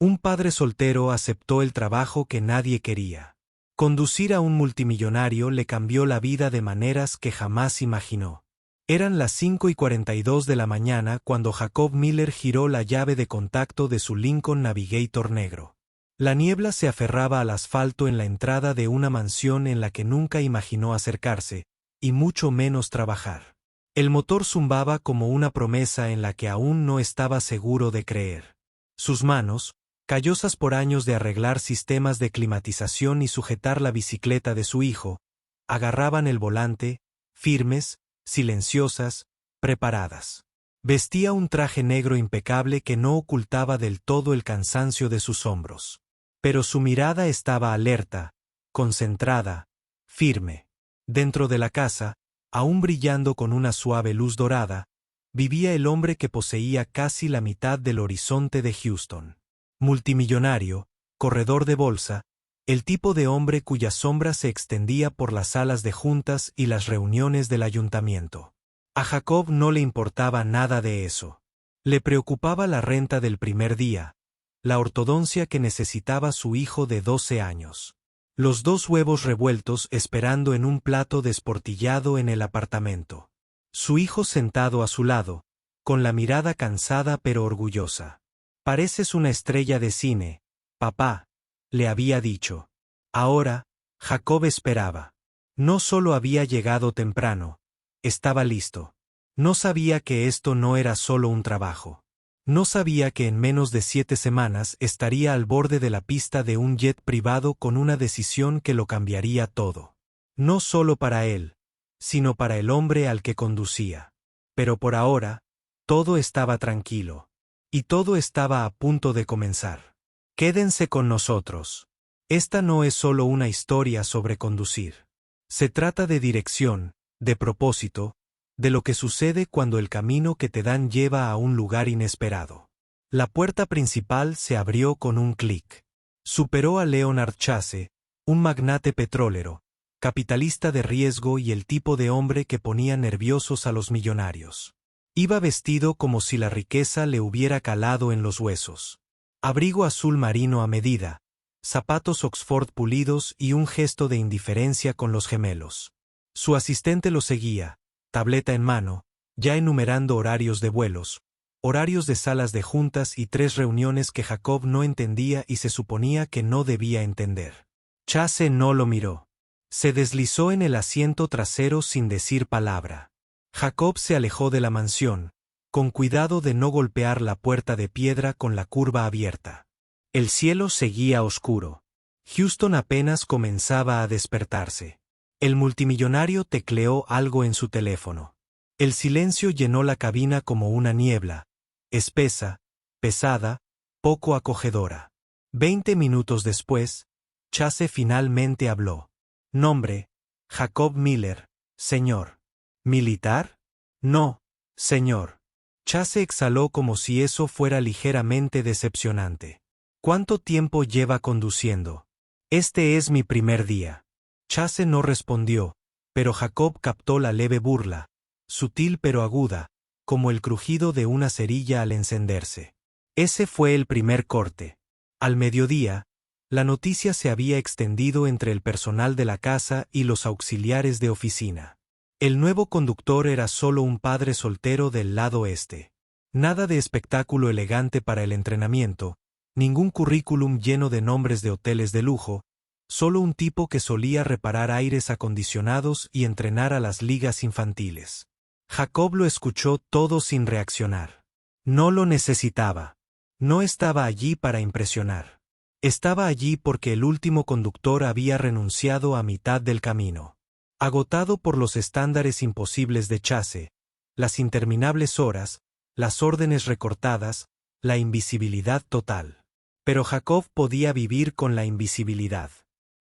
Un padre soltero aceptó el trabajo que nadie quería. Conducir a un multimillonario le cambió la vida de maneras que jamás imaginó. Eran las 5:42 de la mañana cuando Jacob Miller giró la llave de contacto de su Lincoln Navigator negro. La niebla se aferraba al asfalto en la entrada de una mansión en la que nunca imaginó acercarse, y mucho menos trabajar. El motor zumbaba como una promesa en la que aún no estaba seguro de creer. Sus manos, callosas por años de arreglar sistemas de climatización y sujetar la bicicleta de su hijo, agarraban el volante, firmes, silenciosas, preparadas. Vestía un traje negro impecable que no ocultaba del todo el cansancio de sus hombros. Pero su mirada estaba alerta, concentrada, firme. Dentro de la casa, aún brillando con una suave luz dorada, vivía el hombre que poseía casi la mitad del horizonte de Houston. Multimillonario, corredor de bolsa, el tipo de hombre cuya sombra se extendía por las salas de juntas y las reuniones del ayuntamiento. A Jacob no le importaba nada de eso. Le preocupaba la renta del primer día, la ortodoncia que necesitaba su hijo de 12 años. Los 2 huevos revueltos esperando en un plato desportillado en el apartamento. Su hijo sentado a su lado, con la mirada cansada pero orgullosa. «Pareces una estrella de cine, papá», le había dicho. Ahora, Jacob esperaba. No solo había llegado temprano, estaba listo. No sabía que esto no era solo un trabajo. No sabía que en menos de 7 semanas estaría al borde de la pista de un jet privado con una decisión que lo cambiaría todo. No solo para él, sino para el hombre al que conducía. Pero por ahora, todo estaba tranquilo. Y todo estaba a punto de comenzar. Quédense con nosotros. Esta no es solo una historia sobre conducir. Se trata de dirección, de propósito, de lo que sucede cuando el camino que te dan lleva a un lugar inesperado. La puerta principal se abrió con un clic. Superó a Leonard Chase, un magnate petrolero, capitalista de riesgo y el tipo de hombre que ponía nerviosos a los millonarios. Iba vestido como si la riqueza le hubiera calado en los huesos. Abrigo azul marino a medida, zapatos Oxford pulidos y un gesto de indiferencia con los gemelos. Su asistente lo seguía, tableta en mano, ya enumerando horarios de vuelos, horarios de salas de juntas y 3 reuniones que Jacob no entendía y se suponía que no debía entender. Chase no lo miró. Se deslizó en el asiento trasero sin decir palabra. Jacob se alejó de la mansión, con cuidado de no golpear la puerta de piedra con la curva abierta. El cielo seguía oscuro. Houston apenas comenzaba a despertarse. El multimillonario tecleó algo en su teléfono. El silencio llenó la cabina como una niebla, espesa, pesada, poco acogedora. 20 minutos después, Chase finalmente habló. Nombre: Jacob Miller, señor. ¿Militar? No, señor. Chase exhaló como si eso fuera ligeramente decepcionante. ¿Cuánto tiempo lleva conduciendo? Este es mi primer día. Chase no respondió, pero Jacob captó la leve burla, sutil pero aguda, como el crujido de una cerilla al encenderse. Ese fue el primer corte. Al mediodía, la noticia se había extendido entre el personal de la casa y los auxiliares de oficina. El nuevo conductor era solo un padre soltero del lado este. Nada de espectáculo elegante para el entrenamiento, ningún currículum lleno de nombres de hoteles de lujo, solo un tipo que solía reparar aires acondicionados y entrenar a las ligas infantiles. Jacob lo escuchó todo sin reaccionar. No lo necesitaba. No estaba allí para impresionar. Estaba allí porque el último conductor había renunciado a mitad del camino. Agotado por los estándares imposibles de Chase, las interminables horas, las órdenes recortadas, la invisibilidad total. Pero Jacob podía vivir con la invisibilidad.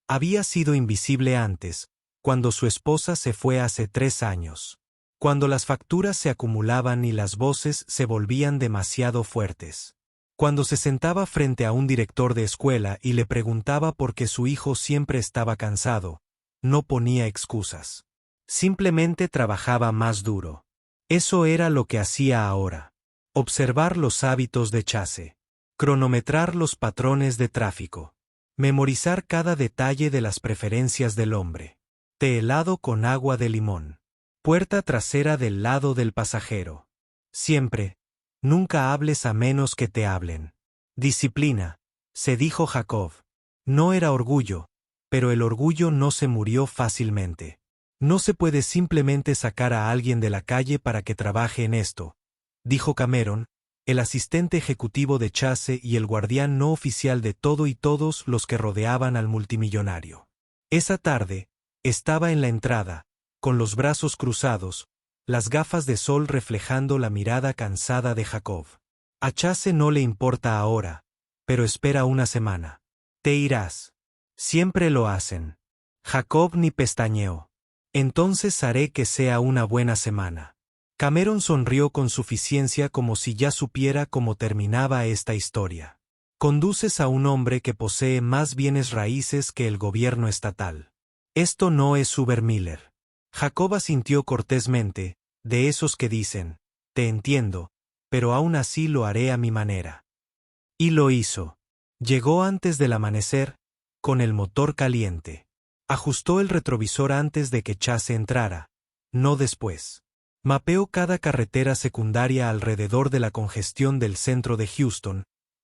Había sido invisible antes, cuando su esposa se fue hace 3 años. Cuando las facturas se acumulaban y las voces se volvían demasiado fuertes. Cuando se sentaba frente a un director de escuela y le preguntaba por qué su hijo siempre estaba cansado, no ponía excusas. Simplemente trabajaba más duro. Eso era lo que hacía ahora. Observar los hábitos de Chase. Cronometrar los patrones de tráfico. Memorizar cada detalle de las preferencias del hombre. Té helado con agua de limón. Puerta trasera del lado del pasajero. Siempre, nunca hables a menos que te hablen. Disciplina, se dijo Jacob. No era orgullo, pero el orgullo no se murió fácilmente. No se puede simplemente sacar a alguien de la calle para que trabaje en esto, dijo Cameron, el asistente ejecutivo de Chase y el guardián no oficial de todo y todos los que rodeaban al multimillonario. Esa tarde, estaba en la entrada, con los brazos cruzados, las gafas de sol reflejando la mirada cansada de Jacob. A Chase no le importa ahora, pero espera una semana. Te irás. Siempre lo hacen. Jacob ni pestañeó. Entonces haré que sea una buena semana. Cameron sonrió con suficiencia como si ya supiera cómo terminaba esta historia. Conduces a un hombre que posee más bienes raíces que el gobierno estatal. Esto no es Ubermiller. Jacob asintió cortésmente, de esos que dicen, te entiendo, pero aún así lo haré a mi manera. Y lo hizo. Llegó antes del amanecer, con el motor caliente. Ajustó el retrovisor antes de que Chase entrara, no después. Mapeó cada carretera secundaria alrededor de la congestión del centro de Houston,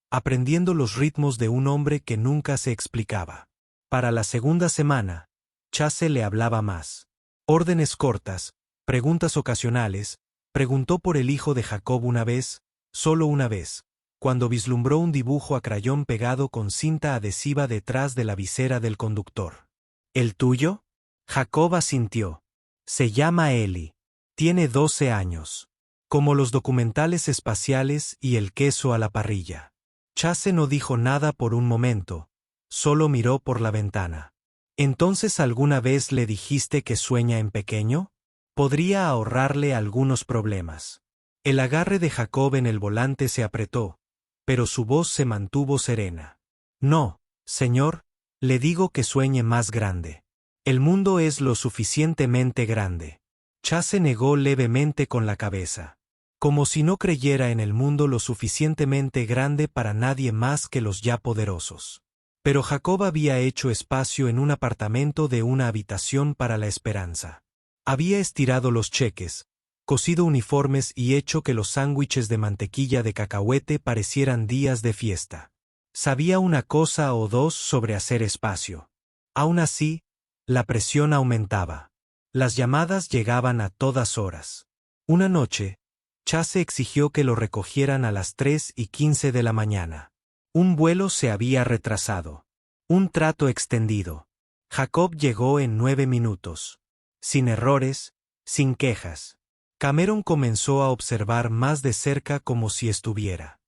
aprendiendo los ritmos de un hombre que nunca se explicaba. Para la segunda semana, Chase le hablaba más. Órdenes cortas, preguntas ocasionales, preguntó por el hijo de Jacob una vez, solo una vez, cuando vislumbró un dibujo a crayón pegado con cinta adhesiva detrás de la visera del conductor. ¿El tuyo? Jacob asintió. Se llama Ellie. Tiene 12 años. Como los documentales espaciales y el queso a la parrilla. Chase no dijo nada por un momento, solo miró por la ventana. ¿Entonces alguna vez le dijiste que sueña en pequeño? Podría ahorrarle algunos problemas. El agarre de Jacob en el volante se apretó, pero su voz se mantuvo serena. No, señor, le digo que sueñe más grande. El mundo es lo suficientemente grande. Chase negó levemente con la cabeza, como si no creyera en el mundo lo suficientemente grande para nadie más que los ya poderosos. Pero Jacob había hecho espacio en un apartamento de una habitación para la esperanza. Había estirado los cheques, cosido uniformes y hecho que los sándwiches de mantequilla de cacahuete parecieran días de fiesta. Sabía una cosa o dos sobre hacer espacio. Aún así, la presión aumentaba. Las llamadas llegaban a todas horas. Una noche, Chase exigió que lo recogieran a las 3:15 de la mañana. Un vuelo se había retrasado. Un trato extendido. Jacob llegó en 9 minutos. Sin errores, sin quejas. Cameron comenzó a observar más de cerca como si estuviera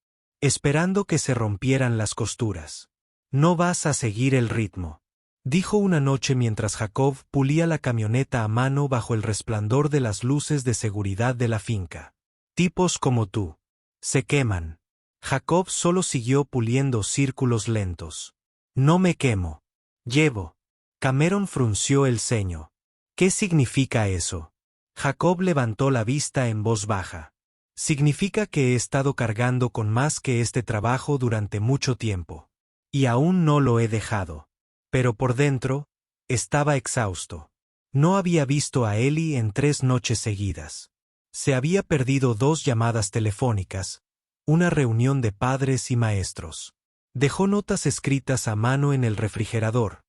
esperando que se rompieran las costuras. No vas a seguir el ritmo, dijo una noche mientras Jacob pulía la camioneta a mano bajo el resplandor de las luces de seguridad de la finca. Tipos como tú. Se queman. Jacob solo siguió puliendo círculos lentos. No me quemo. Llevo. Cameron frunció el ceño. ¿Qué significa eso? Jacob levantó la vista en voz baja. Significa que he estado cargando con más que este trabajo durante mucho tiempo. Y aún no lo he dejado. Pero por dentro, estaba exhausto. No había visto a Ellie en 3 noches seguidas. Se había perdido 2 llamadas telefónicas, una reunión de padres y maestros. Dejó notas escritas a mano en el refrigerador,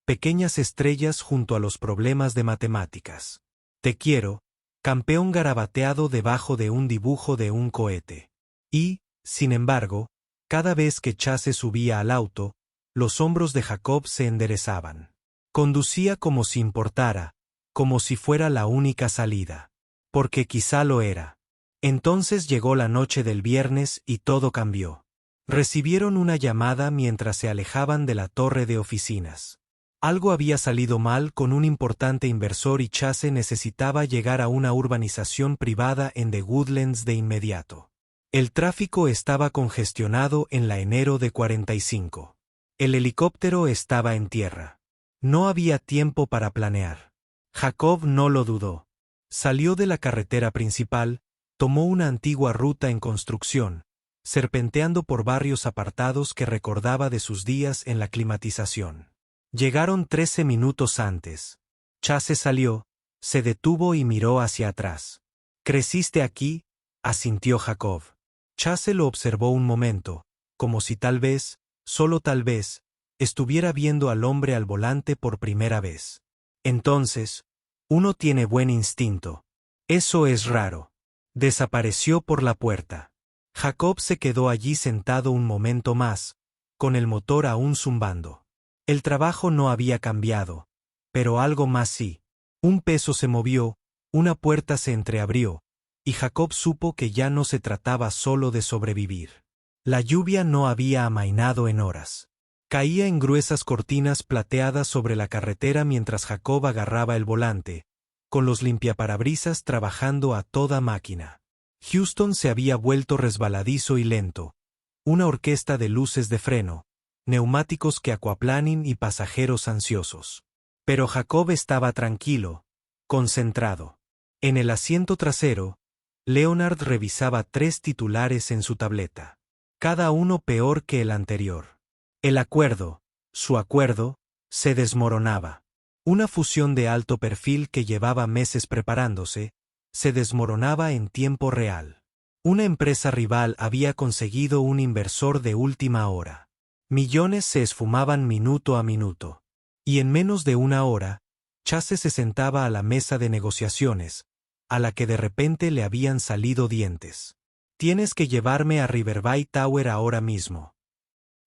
pequeñas estrellas junto a los problemas de matemáticas. Te quiero, campeón garabateado debajo de un dibujo de un cohete. Y, sin embargo, cada vez que Chase subía al auto, los hombros de Jacob se enderezaban. Conducía como si importara, como si fuera la única salida. Porque quizá lo era. Entonces llegó la noche del viernes y todo cambió. Recibieron una llamada mientras se alejaban de la torre de oficinas. Algo había salido mal con un importante inversor y Chase necesitaba llegar a una urbanización privada en The Woodlands de inmediato. El tráfico estaba congestionado en la enero de 45. El helicóptero estaba en tierra. No había tiempo para planear. Jacob no lo dudó. Salió de la carretera principal, tomó una antigua ruta en construcción, serpenteando por barrios apartados que recordaba de sus días en la climatización. Llegaron 13 minutos antes. Chase salió, se detuvo y miró hacia atrás. «¿Creciste aquí?», asintió Jacob. Chase lo observó un momento, como si tal vez, solo tal vez, estuviera viendo al hombre al volante por primera vez. Entonces, uno tiene buen instinto. Eso es raro. Desapareció por la puerta. Jacob se quedó allí sentado un momento más, con el motor aún zumbando. El trabajo no había cambiado, pero algo más sí. Un peso se movió, una puerta se entreabrió, y Jacob supo que ya no se trataba solo de sobrevivir. La lluvia no había amainado en horas. Caía en gruesas cortinas plateadas sobre la carretera mientras Jacob agarraba el volante, con los limpiaparabrisas trabajando a toda máquina. Houston se había vuelto resbaladizo y lento, una orquesta de luces de freno, neumáticos que aquaplaning y pasajeros ansiosos. Pero Jacob estaba tranquilo, concentrado. En el asiento trasero, Leonard revisaba 3 titulares en su tableta. Cada uno peor que el anterior. El acuerdo, su acuerdo, se desmoronaba. Una fusión de alto perfil que llevaba meses preparándose, se desmoronaba en tiempo real. Una empresa rival había conseguido un inversor de última hora. Millones se esfumaban minuto a minuto. Y en menos de una hora, Chase se sentaba a la mesa de negociaciones, a la que de repente le habían salido dientes. «Tienes que llevarme a Riverview Tower ahora mismo».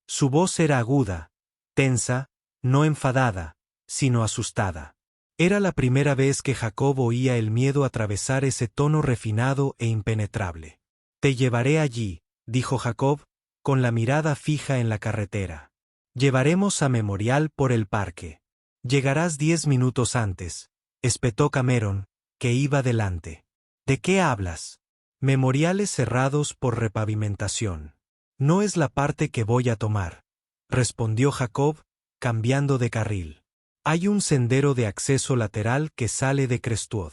Su voz era aguda, tensa, no enfadada, sino asustada. Era la primera vez que Jacob oía el miedo atravesar ese tono refinado e impenetrable. «Te llevaré allí», dijo Jacob, con la mirada fija en la carretera. «Llevaremos a Memorial por el parque. Llegarás 10 minutos antes», espetó Cameron, que iba delante. «¿De qué hablas?» «Memoriales cerrados por repavimentación. No es la parte que voy a tomar», respondió Jacob, cambiando de carril. «Hay un sendero de acceso lateral que sale de Crestwood.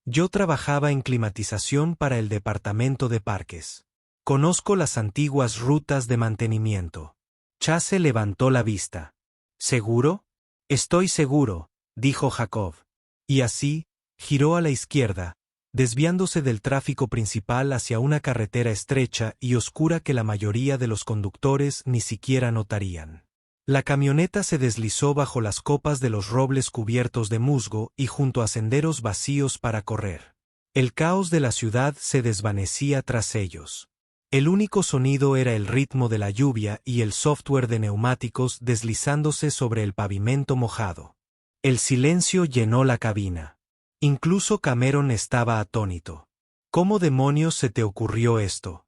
Yo trabajaba en climatización para el departamento de parques. Conozco las antiguas rutas de mantenimiento». Chase levantó la vista. «¿Seguro?» «Estoy seguro», dijo Jacob. Y así, giró a la izquierda, desviándose del tráfico principal hacia una carretera estrecha y oscura que la mayoría de los conductores ni siquiera notarían. La camioneta se deslizó bajo las copas de los robles cubiertos de musgo y junto a senderos vacíos para correr. El caos de la ciudad se desvanecía tras ellos. El único sonido era el ritmo de la lluvia y el software de neumáticos deslizándose sobre el pavimento mojado. El silencio llenó la cabina. Incluso Cameron estaba atónito. «¿Cómo demonios se te ocurrió esto?»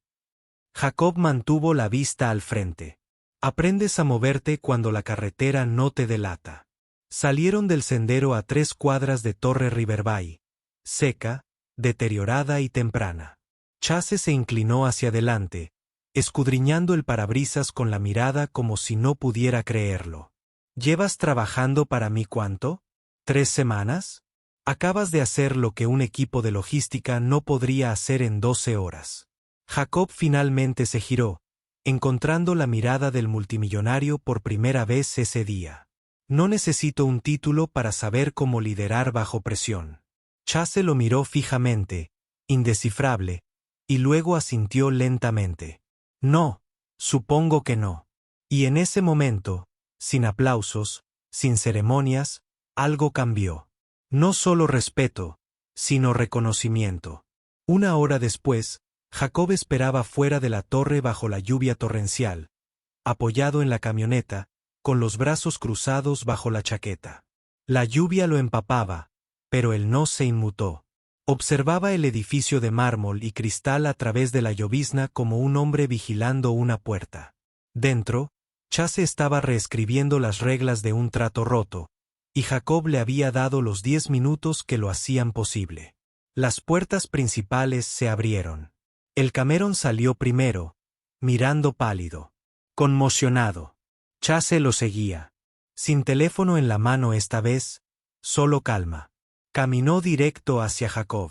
Jacob mantuvo la vista al frente. «Aprendes a moverte cuando la carretera no te delata». Salieron del sendero a 3 cuadras de Torre Riverview, seca, deteriorada y temprana. Chase se inclinó hacia adelante, escudriñando el parabrisas con la mirada como si no pudiera creerlo. «¿Llevas trabajando para mí cuánto? ¿3 semanas? Acabas de hacer lo que un equipo de logística no podría hacer en 12 horas». Jacob finalmente se giró, encontrando la mirada del multimillonario por primera vez ese día. «No necesito un título para saber cómo liderar bajo presión». Chase lo miró fijamente, indescifrable, y luego asintió lentamente. «No, supongo que no». Y en ese momento, sin aplausos, sin ceremonias, algo cambió. No solo respeto, sino reconocimiento. Una hora después, Jacob esperaba fuera de la torre bajo la lluvia torrencial, apoyado en la camioneta, con los brazos cruzados bajo la chaqueta. La lluvia lo empapaba, pero él no se inmutó. Observaba el edificio de mármol y cristal a través de la llovizna como un hombre vigilando una puerta. Dentro, Chase estaba reescribiendo las reglas de un trato roto, y Jacob le había dado los 10 minutos que lo hacían posible. Las puertas principales se abrieron. El Cameron salió primero, mirando pálido. Conmocionado. Chase lo seguía. Sin teléfono en la mano esta vez, solo calma. Caminó directo hacia Jacob.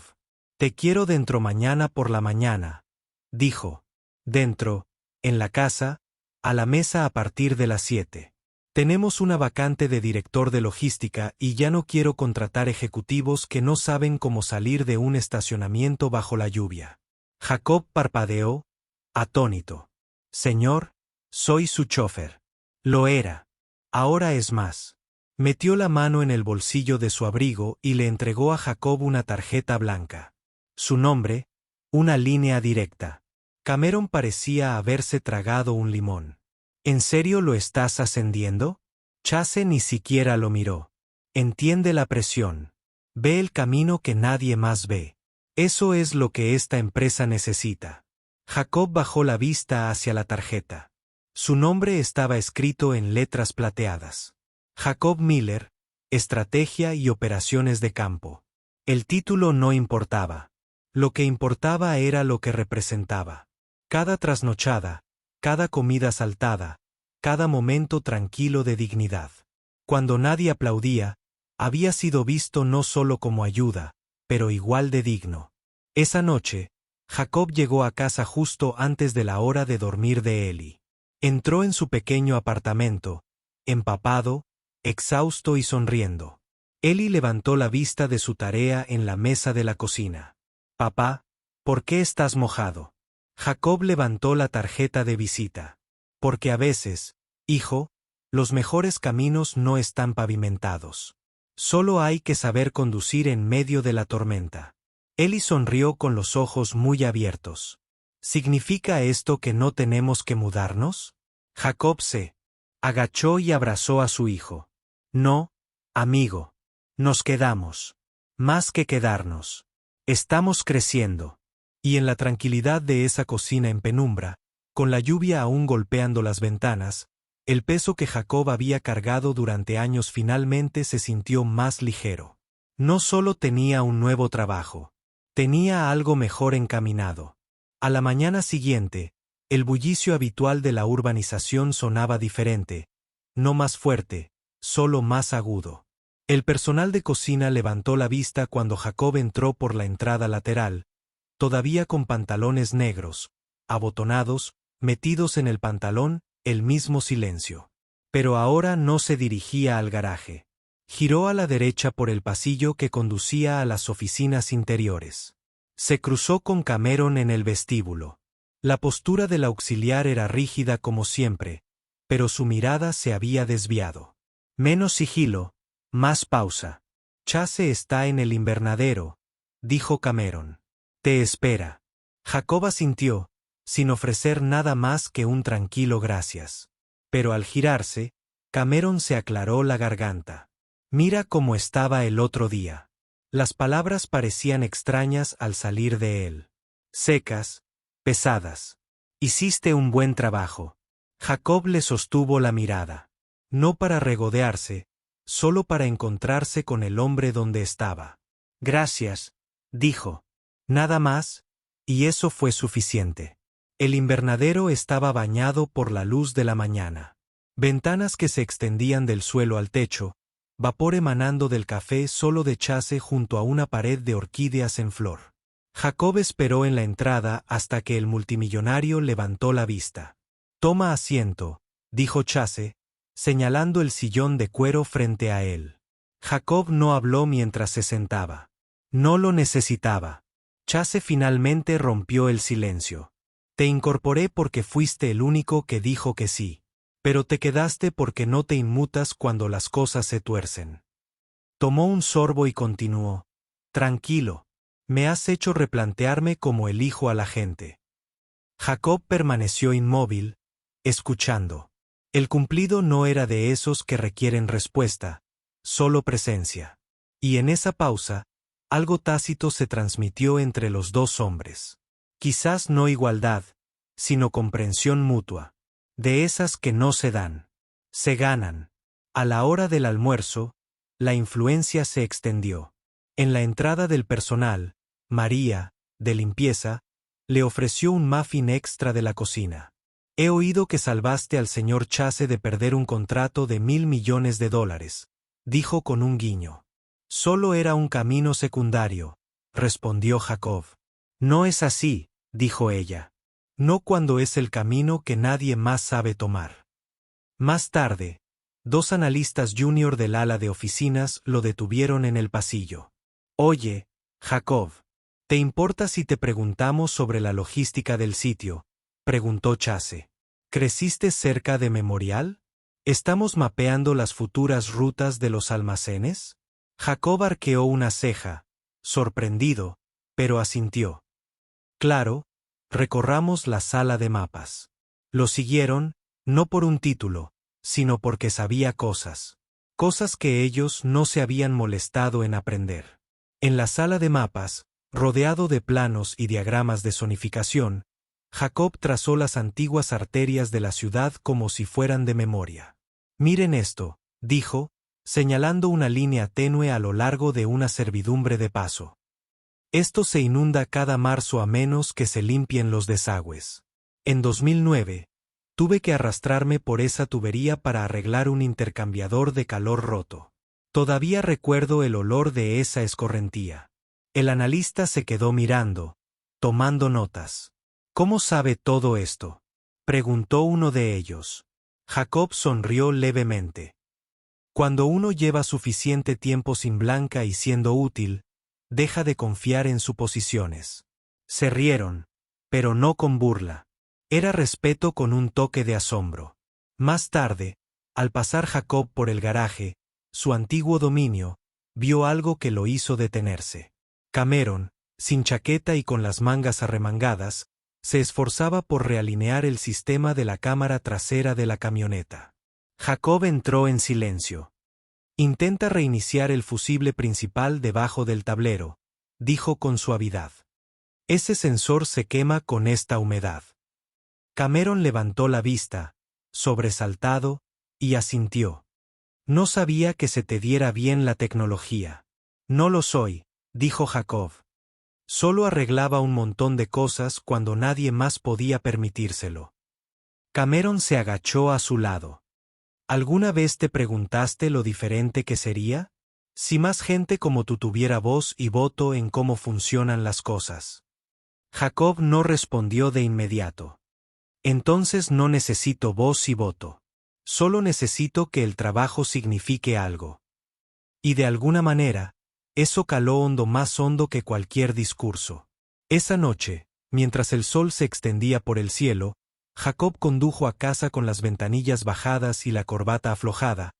«Te quiero dentro mañana por la mañana», dijo. «Dentro, En la casa, a la mesa a partir de las 7. Tenemos una vacante de director de logística y ya no quiero contratar ejecutivos que no saben cómo salir de un estacionamiento bajo la lluvia. Jacob parpadeó, atónito. Señor, soy su chofer. Lo era. Ahora es más. Metió la mano en el bolsillo de su abrigo y le entregó a Jacob una tarjeta blanca. Su nombre, una línea directa. Cameron parecía haberse tragado un limón. ¿En serio lo estás ascendiendo? Chase ni siquiera lo miró. Entiende la presión. Ve el camino que nadie más ve. Eso es lo que esta empresa necesita. Jacob bajó la vista hacia la tarjeta. Su nombre estaba escrito en letras plateadas. Jacob Miller, Estrategia y Operaciones de Campo. El título no importaba. Lo que importaba era lo que representaba. Cada trasnochada, cada comida saltada, cada momento tranquilo de dignidad. Cuando nadie aplaudía, había sido visto no solo como ayuda, pero igual de digno. Esa noche, Jacob llegó a casa justo antes de la hora de dormir de Ellie. Entró en su pequeño apartamento, empapado, exhausto y sonriendo. Ellie levantó la vista de su tarea en la mesa de la cocina. Papá, ¿por qué estás mojado? Jacob levantó la tarjeta de visita. Porque a veces, hijo, los mejores caminos no están pavimentados. Solo hay que saber conducir en medio de la tormenta. Ellie sonrió con los ojos muy abiertos. ¿Significa esto que no tenemos que mudarnos? Jacob se agachó y abrazó a su hijo. No, amigo. Nos quedamos. Más que quedarnos. Estamos creciendo. Y en la tranquilidad de esa cocina en penumbra, con la lluvia aún golpeando las ventanas, el peso que Jacob había cargado durante años finalmente se sintió más ligero. No solo tenía un nuevo trabajo, tenía algo mejor encaminado. A la mañana siguiente, el bullicio habitual de la urbanización sonaba diferente, no más fuerte, solo más agudo. El personal de cocina levantó la vista cuando Jacob entró por la entrada lateral, todavía con pantalones negros, abotonados, metidos en el pantalón, el mismo silencio. Pero ahora no se dirigía al garaje. Giró a la derecha por el pasillo que conducía a las oficinas interiores. Se cruzó con Cameron en el vestíbulo. La postura del auxiliar era rígida como siempre, pero su mirada se había desviado. Menos sigilo, más pausa. Chase está en el invernadero, dijo Cameron. Te espera. Jacob asintió, sin ofrecer nada más que un tranquilo gracias. Pero al girarse, Cameron se aclaró la garganta. Mira cómo estaba el otro día. Las palabras parecían extrañas al salir de él. Secas, pesadas. Hiciste un buen trabajo. Jacob le sostuvo la mirada. No para regodearse, solo para encontrarse con el hombre donde estaba. Gracias, dijo. Nada más, y eso fue suficiente. El invernadero estaba bañado por la luz de la mañana. Ventanas que se extendían del suelo al techo, vapor emanando del café solo de Chase junto a una pared de orquídeas en flor. Jacob esperó en la entrada hasta que el multimillonario levantó la vista. Toma asiento, dijo Chase, señalando el sillón de cuero frente a él. Jacob no habló mientras se sentaba. No lo necesitaba. Chase finalmente rompió el silencio. Te incorporé porque fuiste el único que dijo que sí. Pero te quedaste porque no te inmutas cuando las cosas se tuercen. Tomó un sorbo y continuó. Tranquilo. Me has hecho replantearme cómo elijo a la gente. Jacob permaneció inmóvil, escuchando. El cumplido no era de esos que requieren respuesta, solo presencia. Y en esa pausa, algo tácito se transmitió entre los dos hombres. Quizás no igualdad, sino comprensión mutua. De esas que no se dan. Se ganan. A la hora del almuerzo, la influencia se extendió. En la entrada del personal, María, de limpieza, le ofreció un muffin extra de la cocina. He oído que salvaste al señor Chase de perder un contrato de $1.000 millones, dijo con un guiño. Solo era un camino secundario, respondió Jacob. No es así, dijo ella. No cuando es el camino que nadie más sabe tomar. Más tarde, dos analistas junior del ala de oficinas lo detuvieron en el pasillo. Oye, Jacob, ¿te importa si te preguntamos sobre la logística del sitio?, preguntó Chase. ¿Creciste cerca de Memorial? ¿Estamos mapeando las futuras rutas de los almacenes? Jacob arqueó una ceja, sorprendido, pero asintió. Claro, recorramos la sala de mapas. Lo siguieron, no por un título, sino porque sabía cosas. Cosas que ellos no se habían molestado en aprender. En la sala de mapas, rodeado de planos y diagramas de zonificación, Jacob trazó las antiguas arterias de la ciudad como si fueran de memoria. Miren esto, dijo, señalando una línea tenue a lo largo de una servidumbre de paso. Esto se inunda cada marzo a menos que se limpien los desagües. En 2009, tuve que arrastrarme por esa tubería para arreglar un intercambiador de calor roto. Todavía recuerdo el olor de esa escorrentía. El analista se quedó mirando, tomando notas. ¿Cómo sabe todo esto?, preguntó uno de ellos. Jacob sonrió levemente. Cuando uno lleva suficiente tiempo sin Blanca y siendo útil, deja de confiar en suposiciones. Se rieron, pero no con burla. Era respeto con un toque de asombro. Más tarde, al pasar Jacob por el garaje, su antiguo dominio, vio algo que lo hizo detenerse. Cameron, sin chaqueta y con las mangas arremangadas, se esforzaba por realinear el sistema de la cámara trasera de la camioneta. Jacob entró en silencio. Intenta reiniciar el fusible principal debajo del tablero, dijo con suavidad. Ese sensor se quema con esta humedad. Cameron levantó la vista, sobresaltado, y asintió. No sabía que se te diera bien la tecnología. No lo soy, dijo Jacob. Solo arreglaba un montón de cosas cuando nadie más podía permitírselo. Cameron se agachó a su lado. ¿Alguna vez te preguntaste lo diferente que sería? Si más gente como tú tuviera voz y voto en cómo funcionan las cosas. Jacob no respondió de inmediato. Entonces no necesito voz y voto. Solo necesito que el trabajo signifique algo. Y de alguna manera, eso caló hondo, más hondo que cualquier discurso. Esa noche, mientras el sol se extendía por el cielo, Jacob condujo a casa con las ventanillas bajadas y la corbata aflojada,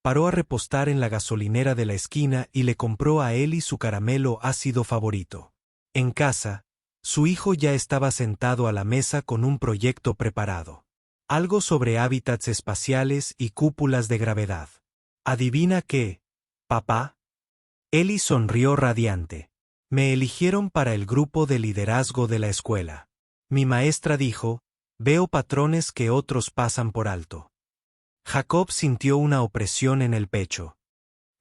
paró a repostar en la gasolinera de la esquina y le compró a Ellie su caramelo ácido favorito. En casa, su hijo ya estaba sentado a la mesa con un proyecto preparado. Algo sobre hábitats espaciales y cúpulas de gravedad. ¿Adivina qué, papá? Ellie sonrió radiante. Me eligieron para el grupo de liderazgo de la escuela. Mi maestra dijo, veo patrones que otros pasan por alto. Jacob sintió una opresión en el pecho.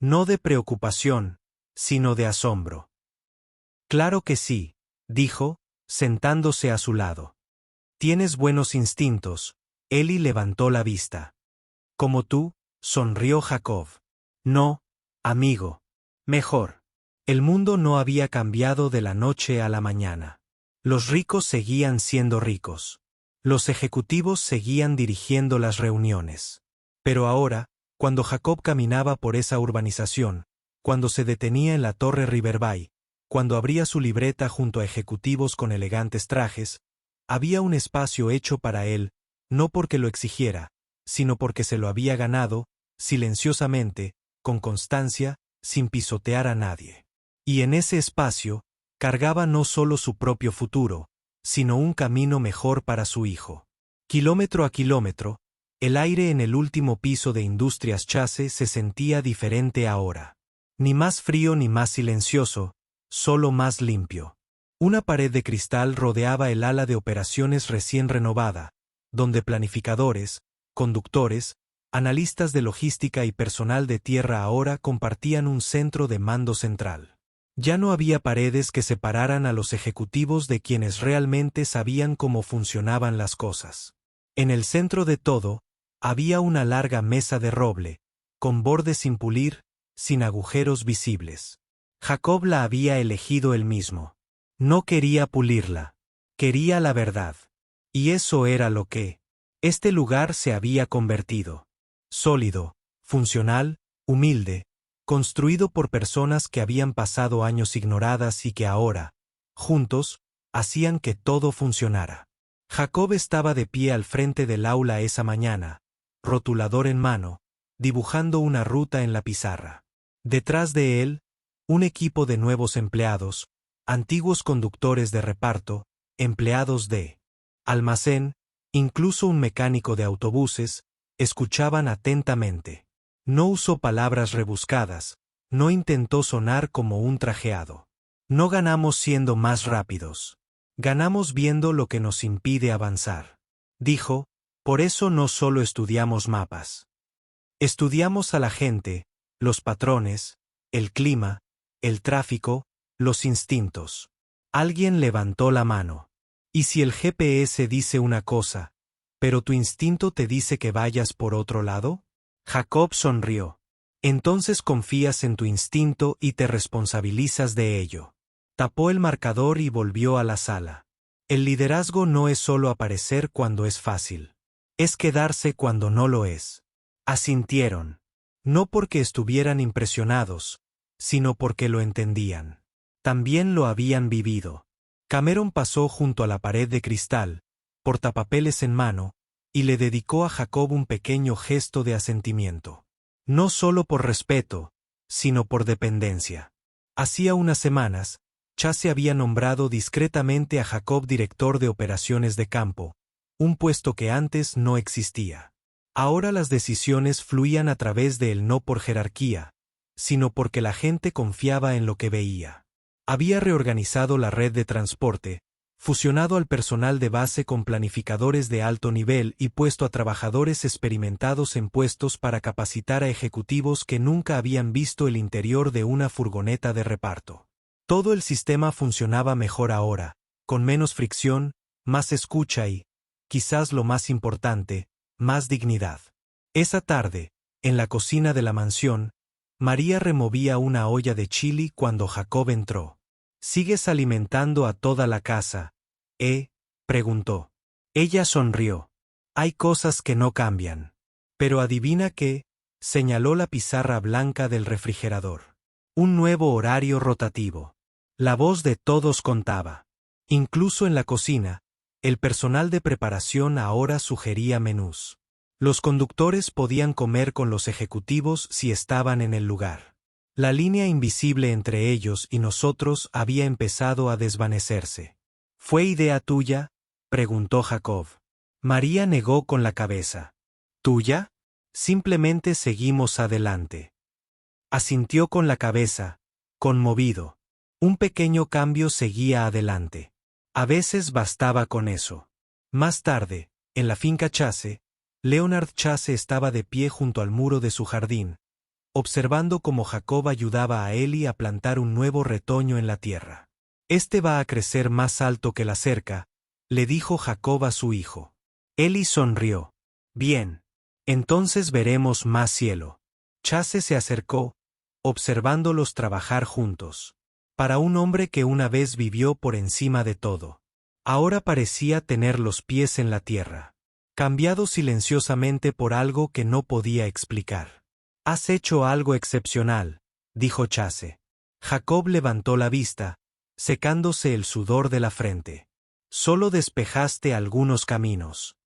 No de preocupación, sino de asombro. Claro que sí, dijo, sentándose a su lado. Tienes buenos instintos. Ellie levantó la vista. Como tú, sonrió Jacob. No, amigo. Mejor. El mundo no había cambiado de la noche a la mañana. Los ricos seguían siendo ricos. Los ejecutivos seguían dirigiendo las reuniones. Pero ahora, cuando Jacob caminaba por esa urbanización, cuando se detenía en la Torre Riverbay, cuando abría su libreta junto a ejecutivos con elegantes trajes, había un espacio hecho para él, no porque lo exigiera, sino porque se lo había ganado, silenciosamente, con constancia, sin pisotear a nadie. Y en ese espacio, cargaba no solo su propio futuro, sino un camino mejor para su hijo. Kilómetro a kilómetro, el aire en el último piso de Industrias Chase se sentía diferente ahora. Ni más frío ni más silencioso, solo más limpio. Una pared de cristal rodeaba el ala de operaciones recién renovada, donde planificadores, conductores, analistas de logística y personal de tierra ahora compartían un centro de mando central. Ya no había paredes que separaran a los ejecutivos de quienes realmente sabían cómo funcionaban las cosas. En el centro de todo, había una larga mesa de roble, con bordes sin pulir, sin agujeros visibles. Jacob la había elegido él mismo. No quería pulirla. Quería la verdad. Y eso era lo que este lugar se había convertido. Sólido, funcional, humilde, construido por personas que habían pasado años ignoradas y que ahora, juntos, hacían que todo funcionara. Jacob estaba de pie al frente del aula esa mañana, rotulador en mano, dibujando una ruta en la pizarra. Detrás de él, un equipo de nuevos empleados, antiguos conductores de reparto, empleados de almacén, incluso un mecánico de autobuses, escuchaban atentamente. No usó palabras rebuscadas, no intentó sonar como un trajeado. No ganamos siendo más rápidos. Ganamos viendo lo que nos impide avanzar. Dijo, por eso no solo estudiamos mapas. Estudiamos a la gente, los patrones, el clima, el tráfico, los instintos. Alguien levantó la mano. ¿Y si el GPS dice una cosa, pero tu instinto te dice que vayas por otro lado? Jacob sonrió. Entonces confías en tu instinto y te responsabilizas de ello. Tapó el marcador y volvió a la sala. El liderazgo no es solo aparecer cuando es fácil. Es quedarse cuando no lo es. Asintieron. No porque estuvieran impresionados, sino porque lo entendían. También lo habían vivido. Cameron pasó junto a la pared de cristal, portapapeles en mano, y le dedicó a Jacob un pequeño gesto de asentimiento. No solo por respeto, sino por dependencia. Hacía unas semanas, Chase había nombrado discretamente a Jacob director de operaciones de campo, un puesto que antes no existía. Ahora las decisiones fluían a través de él no por jerarquía, sino porque la gente confiaba en lo que veía. Había reorganizado la red de transporte, fusionado al personal de base con planificadores de alto nivel y puesto a trabajadores experimentados en puestos para capacitar a ejecutivos que nunca habían visto el interior de una furgoneta de reparto. Todo el sistema funcionaba mejor ahora, con menos fricción, más escucha y, quizás lo más importante, más dignidad. Esa tarde, en la cocina de la mansión, María removía una olla de chili cuando Jacob entró. ¿Sigues alimentando a toda la casa? Preguntó. Ella sonrió. Hay cosas que no cambian. Pero adivina qué, señaló la pizarra blanca del refrigerador. Un nuevo horario rotativo. La voz de todos contaba. Incluso en la cocina, el personal de preparación ahora sugería menús. Los conductores podían comer con los ejecutivos si estaban en el lugar. La línea invisible entre ellos y nosotros había empezado a desvanecerse. ¿Fue idea tuya?, preguntó Jacob. María negó con la cabeza. ¿Tuya? Simplemente seguimos adelante. Asintió con la cabeza, conmovido. Un pequeño cambio seguía adelante. A veces bastaba con eso. Más tarde, en la finca Chase, Leonard Chase estaba de pie junto al muro de su jardín, observando cómo Jacob ayudaba a Eli a plantar un nuevo retoño en la tierra. Este va a crecer más alto que la cerca, le dijo Jacob a su hijo. Eli sonrió. Bien. Entonces veremos más cielo. Chase se acercó, observándolos trabajar juntos. Para un hombre que una vez vivió por encima de todo. Ahora parecía tener los pies en la tierra. Cambiado silenciosamente por algo que no podía explicar. Has hecho algo excepcional, dijo Chase. Jacob levantó la vista, secándose el sudor de la frente. Solo despejaste algunos caminos.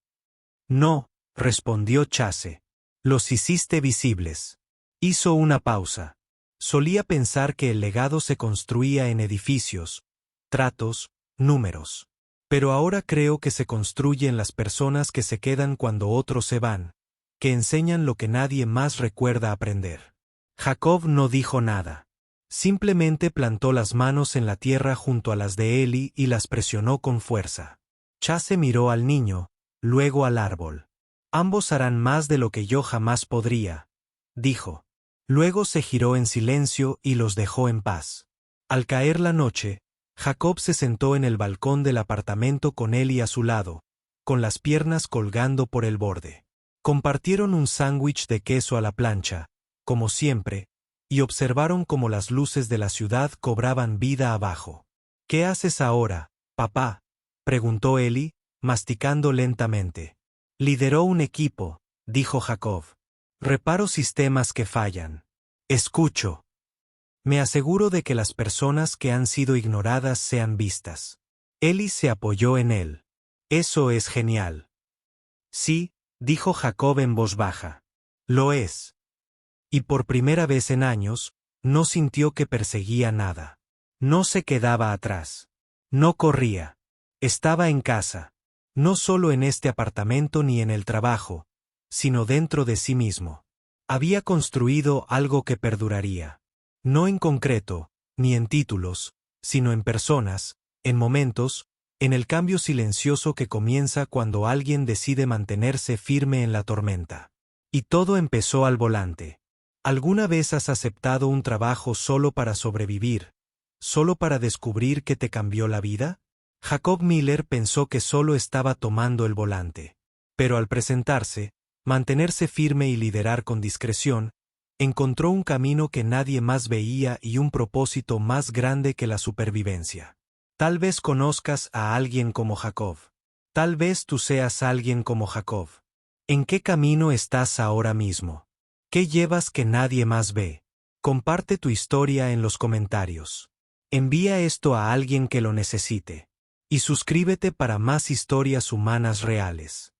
No, respondió Chase. Los hiciste visibles. Hizo una pausa. Solía pensar que el legado se construía en edificios, tratos, números. Pero ahora creo que se construye en las personas que se quedan cuando otros se van, que enseñan lo que nadie más recuerda aprender. Jacob no dijo nada. Simplemente plantó las manos en la tierra junto a las de Eli y las presionó con fuerza. Chase miró al niño, luego al árbol. Ambos harán más de lo que yo jamás podría, dijo. Luego se giró en silencio y los dejó en paz. Al caer la noche, Jacob se sentó en el balcón del apartamento con Eli a su lado, con las piernas colgando por el borde. Compartieron un sándwich de queso a la plancha, como siempre, y observaron cómo las luces de la ciudad cobraban vida abajo. ¿Qué haces ahora, papá?, preguntó Eli, masticando lentamente. Lideró un equipo, dijo Jacob. Reparo sistemas que fallan. Escucho. Me aseguro de que las personas que han sido ignoradas sean vistas. Eli se apoyó en él. Eso es genial. Sí, dijo Jacob en voz baja. Lo es. Y por primera vez en años, no sintió que perseguía nada. No se quedaba atrás. No corría. Estaba en casa. No solo en este apartamento ni en el trabajo, sino dentro de sí mismo. Había construido algo que perduraría. No en concreto, ni en títulos, sino en personas, en momentos, en el cambio silencioso que comienza cuando alguien decide mantenerse firme en la tormenta. Y todo empezó al volante. ¿Alguna vez has aceptado un trabajo solo para sobrevivir, solo para descubrir que te cambió la vida? Jacob Miller pensó que solo estaba tomando el volante. Pero al presentarse, mantenerse firme y liderar con discreción, encontró un camino que nadie más veía y un propósito más grande que la supervivencia. Tal vez conozcas a alguien como Jacob. Tal vez tú seas alguien como Jacob. ¿En qué camino estás ahora mismo? ¿Qué llevas que nadie más ve? Comparte tu historia en los comentarios. Envía esto a alguien que lo necesite. Y suscríbete para más historias humanas reales.